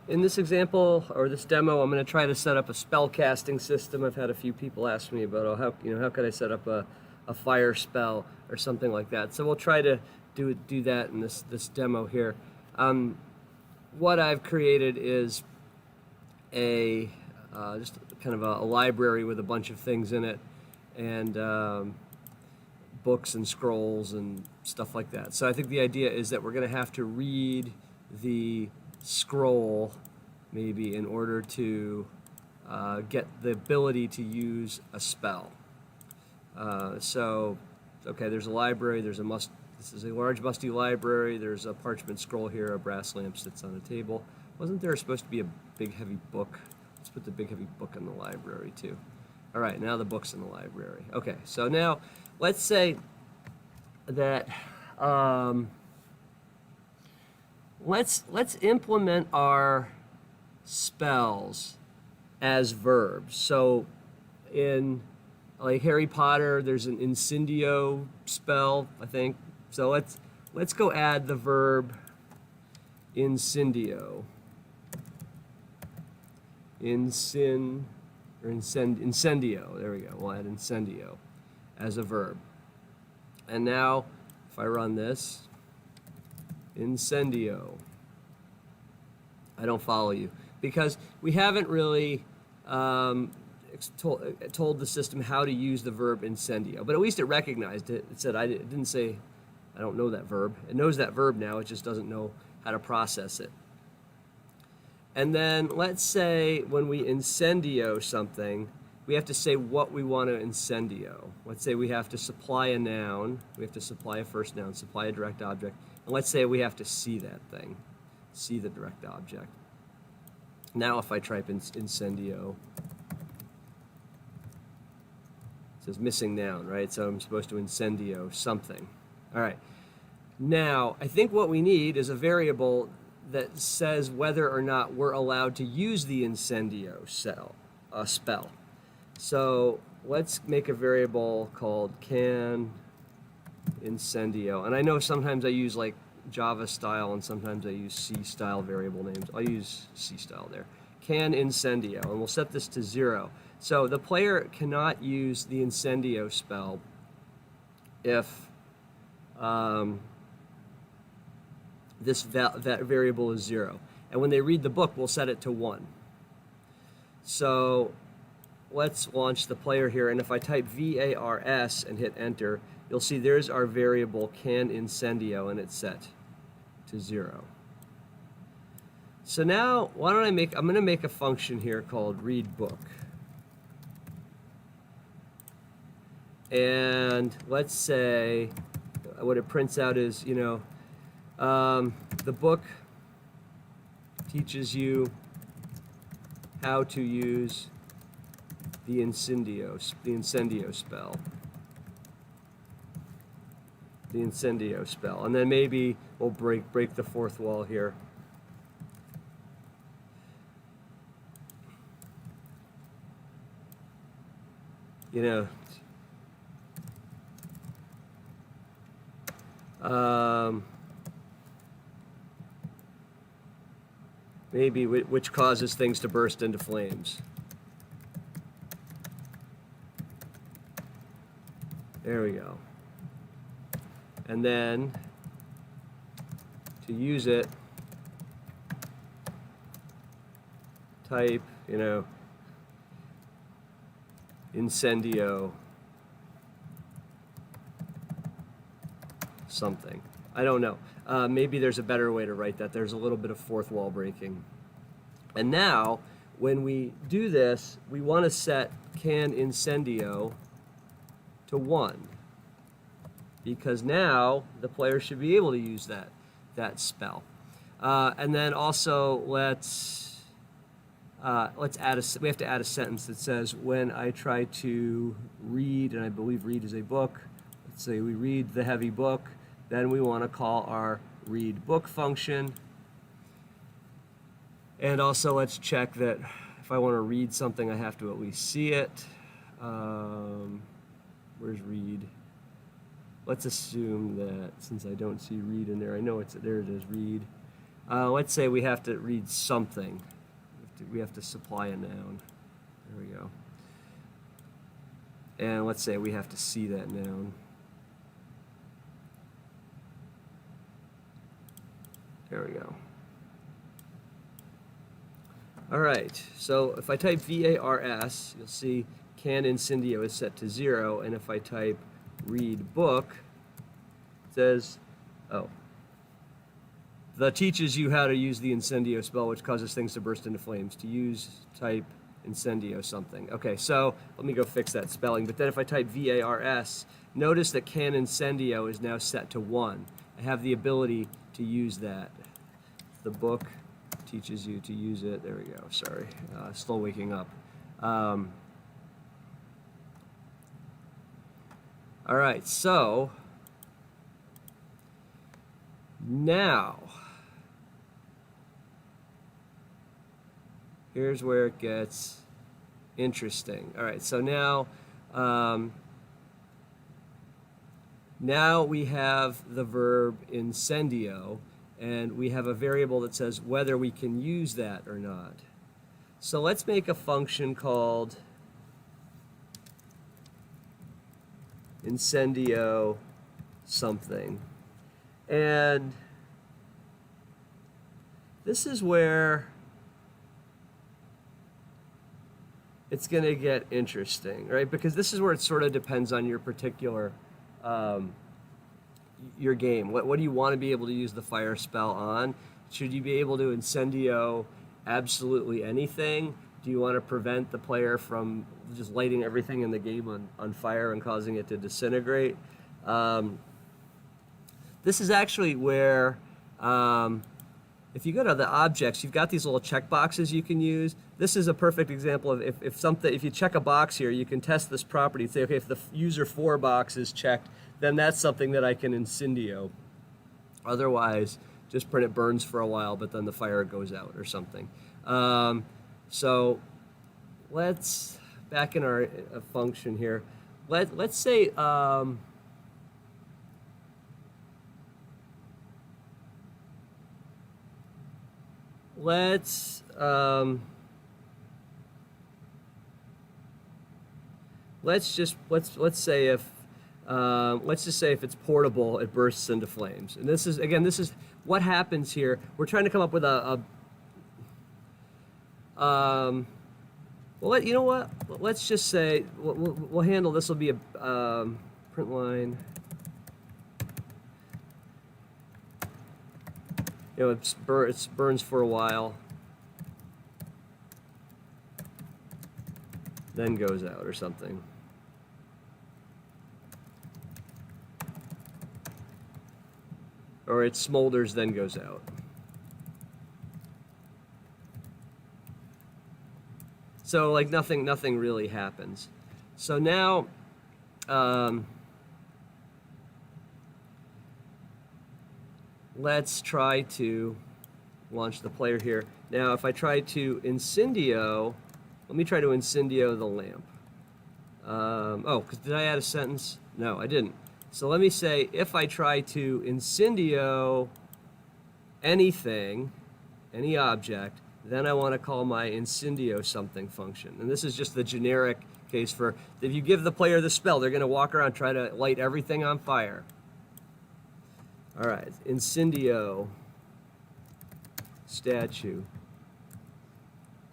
In this example or this demo, I'm going to try to set up a spell casting system. I've had a few people ask me about, oh, how could I set up a fire spell or something like that. So we'll try to do that in this demo here. What I've created is a just kind of a library with a bunch of things in it, and books and scrolls and stuff like that. So I think the idea is that we're going to have to read the scroll maybe in order to get the ability to use a spell. So, okay, there's a library, this is a large musty library, there's a parchment scroll here, a brass lamp sits on a table. Wasn't there supposed to be a big heavy book? Let's put the big heavy book in the library too. All right, now the book's in the library. Okay, so now let's say that let's implement our spells as verbs. So in like Harry Potter, there's an incendio spell, I think. So let's go add the verb incendio. Incendio. There we go. We'll add incendio as a verb. And now, if I run this, incendio. I don't follow you because we haven't really told the system how to use the verb incendio, but at least it recognized it. It said it didn't say I don't know that verb. It knows that verb now. It just doesn't know how to process it. And then let's say when we incendio something, we have to say what we want to incendio. Let's say we have to supply a noun, we have to supply a first noun, supply a direct object, and let's say we have to see that thing, see the direct object. Now if I type in incendio, it says missing noun, right? So I'm supposed to incendio something. All right. Now, I think what we need is a variable that says whether or not we're allowed to use the incendio spell. So let's make a variable called can incendio. And I know sometimes I use like Java style and sometimes I use C style variable names. I'll use C style there. Can incendio, and we'll set this to 0. So the player cannot use the incendio spell if that variable is 0. And when they read the book, we'll set it to 1. So let's launch the player here, and if I type VARS and hit enter, you'll see there's our variable can incendio, and it's set to 0. So now, I'm going to make a function here called read book. And let's say what it prints out is, the book teaches you how to use the incendio spell. The incendio spell. And then maybe we'll break the fourth wall here. Maybe which causes things to burst into flames. There we go. And then to use it, type, incendio something. I don't know. Maybe there's a better way to write that. There's a little bit of fourth wall breaking. And now, when we do this, we want to set can incendio to 1. Because now the player should be able to use that spell. And then also let's we have to add a sentence that says when I try to read, and I believe read is a book. Let's say we read the heavy book. Then we want to call our read book function. And also let's check that if I want to read something, I have to at least see it. Where's read? Let's assume that since I don't see read in there, I know there it is, read. Let's say we have to read something. We have to supply a noun. There we go. And let's say we have to see that noun. There we go. All right, so if I type VARS, you'll see can Incendio is set to 0, and if I type read book, it says, oh, the teaches you how to use the Incendio spell, which causes things to burst into flames. To use, type Incendio something. Okay, so let me go fix that spelling. But then if I type VARS, notice that can Incendio is now set to 1. I have the ability to use that. The book teaches you to use it. There we go. Sorry, still waking up. All right, so now here's where it gets interesting. All right, so now now we have the verb incendio, and we have a variable that says whether we can use that or not. So let's make a function called incendio something. And this is where it's going to get interesting, right? Because this is where it sort of depends on your particular your game. What do you want to be able to use the fire spell on? Should you be able to incendio absolutely anything? Do you want to prevent the player from just lighting everything in the game on fire and causing it to disintegrate? This is actually where, if you go to the objects, you've got these little check boxes you can use. This is a perfect example of if you check a box here, you can test this property. Say, okay, if the user 4 box is checked, then that's something that I can incendio. Otherwise, just print it burns for a while, but then the fire goes out or something. So let's, back in our function here, let's say, let's say if let's just say if it's portable, it bursts into flames. And this is, again, this is what happens here. We're trying to come up with well, you know what? Let's just say we'll handle this. Will be a print line. You know, it burns for a while, then goes out or something. Or it smolders, then goes out. So like nothing really happens. So now, let's try to launch the player here. Now, if I try to incendio, let me try to incendio the lamp. Oh, did I add a sentence? No, I didn't. So let me say, if I try to incendio anything, any object, then I want to call my incendio something function. And this is just the generic case for, if you give the player the spell, they're going to walk around, try to light everything on fire. All right, incendio statue.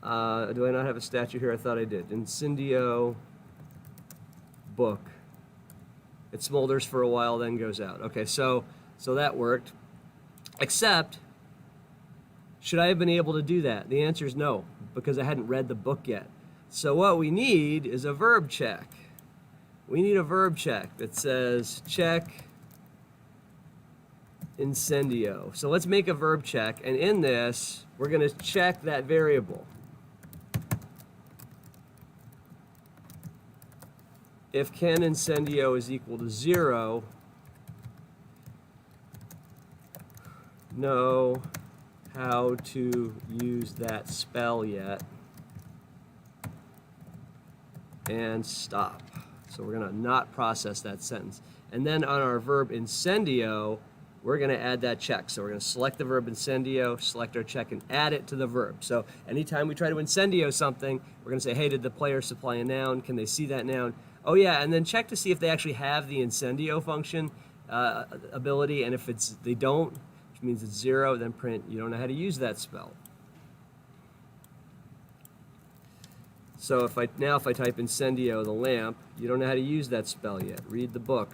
Do I not have a statue here? I thought I did. Incendio book. It smolders for a while, then goes out. Okay, so that worked. Except, should I have been able to do that? The answer is no, because I hadn't read the book yet. So what we need is a verb check. We need a verb check that says check incendio. So let's make a verb check, and in this, we're going to check that variable. If can incendio is equal to 0, know how to use that spell yet, and stop. So we're going to not process that sentence. And then on our verb incendio, we're going to add that check. So we're going to select the verb incendio, select our check, and add it to the verb. So anytime we try to incendio something, we're going to say, hey, did the player supply a noun? Can they see that noun? Oh, yeah, and then check to see if they actually have the incendio function ability, and if they don't, which means it's 0, then print you don't know how to use that spell. So if I type incendio, the lamp, you don't know how to use that spell yet. Read the book.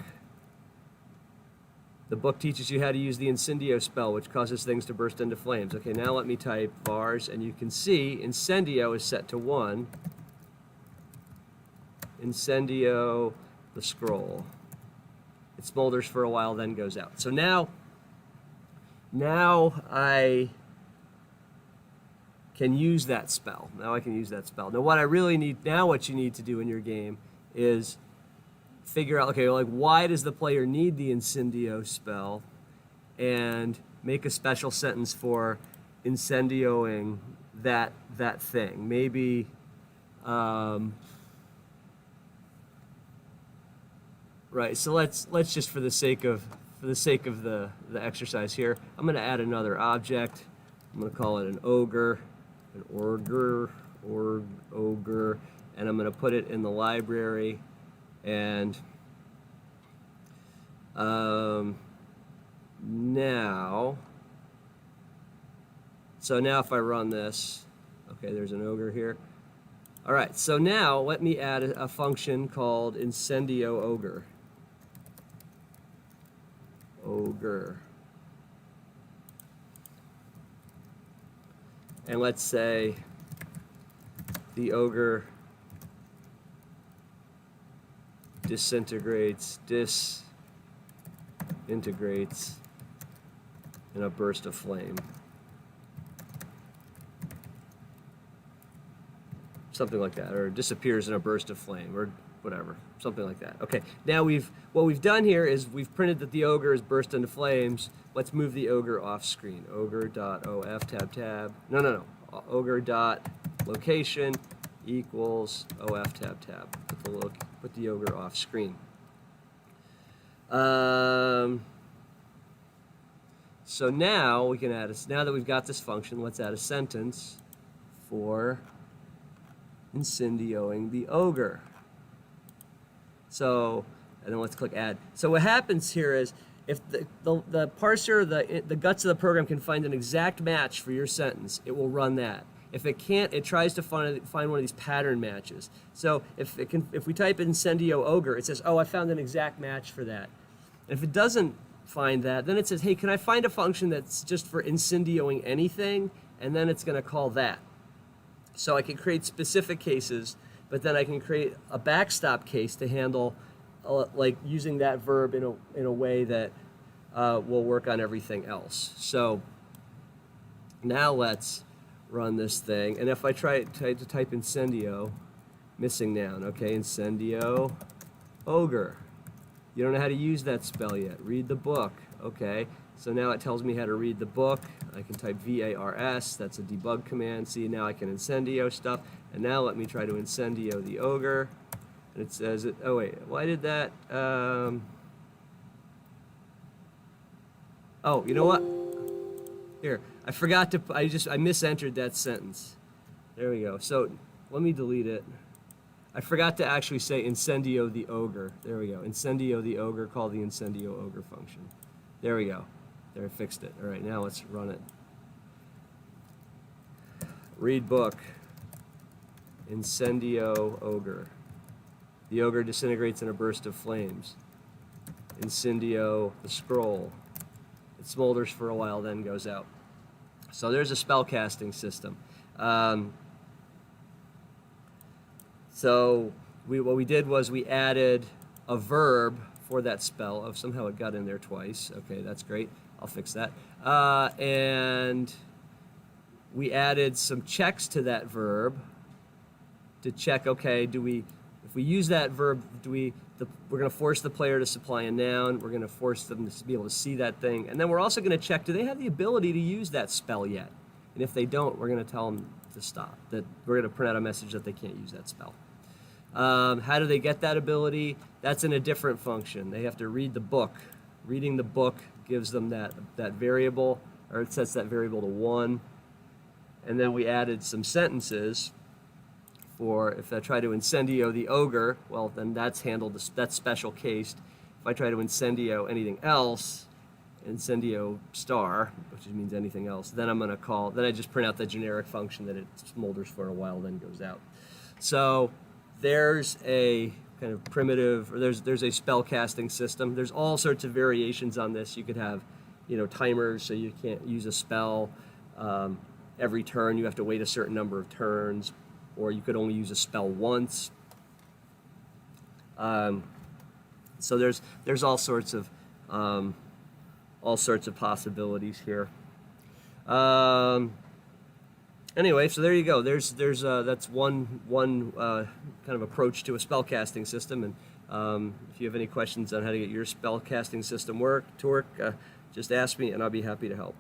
The book teaches you how to use the incendio spell, which causes things to burst into flames. Okay, now let me type vars, and you can see incendio is set to 1. Incendio, the scroll. It smolders for a while, then goes out. So now I can use that spell. Now I can use that spell. Now what I really need, now what you need to do in your game is figure out, okay, like why does the player need the incendio spell, and make a special sentence for incendioing that thing. Maybe right. So let's just for the sake of the exercise here, I'm going to add another object. I'm going to call it an ogre, ogre, and I'm going to put it in the library. And now if I run this, okay, there's an ogre here. All right, so now let me add a function called incendio ogre. And let's say the ogre disintegrates in a burst of flame. Something like that, or disappears in a burst of flame, or whatever, something like that. Okay, now what we've done here is we've printed that the ogre is burst into flames. Let's move the ogre off screen. Ogre.of tab. No. Ogre.location equals of tab. Put the ogre off screen. So now we can now that we've got this function, let's add a sentence for incendioing the ogre. So, and then let's click add. So what happens here is, if the parser, the guts of the program can find an exact match for your sentence, it will run that. If it can't, it tries to find one of these pattern matches. So if we type incendio ogre, it says, oh, I found an exact match for that. And if it doesn't find that, then it says, hey, can I find a function that's just for incendioing anything? And then it's going to call that. So I can create specific cases, but then I can create a backstop case to handle like using that verb in a way that will work on everything else. So now let's run this thing, and if I try to type incendio, missing noun, okay, incendio ogre. You don't know how to use that spell yet. Read the book, okay. So now it tells me how to read the book. I can type VARS, that's a debug command. See, now I can incendio stuff. And now let me try to incendio the ogre. And it says, oh wait, why did that? Oh, you know what? Here, I forgot to, I misentered that sentence. There we go. So let me delete it. I forgot to actually say incendio the ogre. There we go. Incendio the ogre, call the incendio ogre function. There we go. There, I fixed it. All right, now let's run it. Read book. Incendio ogre. The ogre disintegrates in a burst of flames. Incendio the scroll. It smolders for a while, then goes out. So there's a spell casting system. So what we did was we added a verb for that spell. Oh, somehow it got in there twice. Okay, that's great. I'll fix that. And we added some checks to that verb to check, okay, if we use that verb, we're going to force the player to supply a noun. We're going to force them to be able to see that thing. And then we're also going to check, do they have the ability to use that spell yet? And if they don't, we're going to tell them to stop. That we're going to print out a message that they can't use that spell. How do they get that ability? That's in a different function. They have to read the book. Reading the book gives them that variable, or it sets that variable to 1. And then we added some sentences for if I try to incendio the ogre, well, then that's handled, that's special cased. If I try to incendio anything else, incendio star, which means anything else, then I'm going to call, then I just print out the generic function that it smolders for a while, then goes out. So there's a kind of primitive, or there's a spell casting system. There's all sorts of variations on this. You could have, timers, so you can't use a spell every turn. You have to wait a certain number of turns, or you could only use a spell once. So there's all sorts of possibilities here. Anyway, so there you go. That's one kind of approach to a spellcasting system. And if you have any questions on how to get your spellcasting system to work, just ask me, and I'll be happy to help.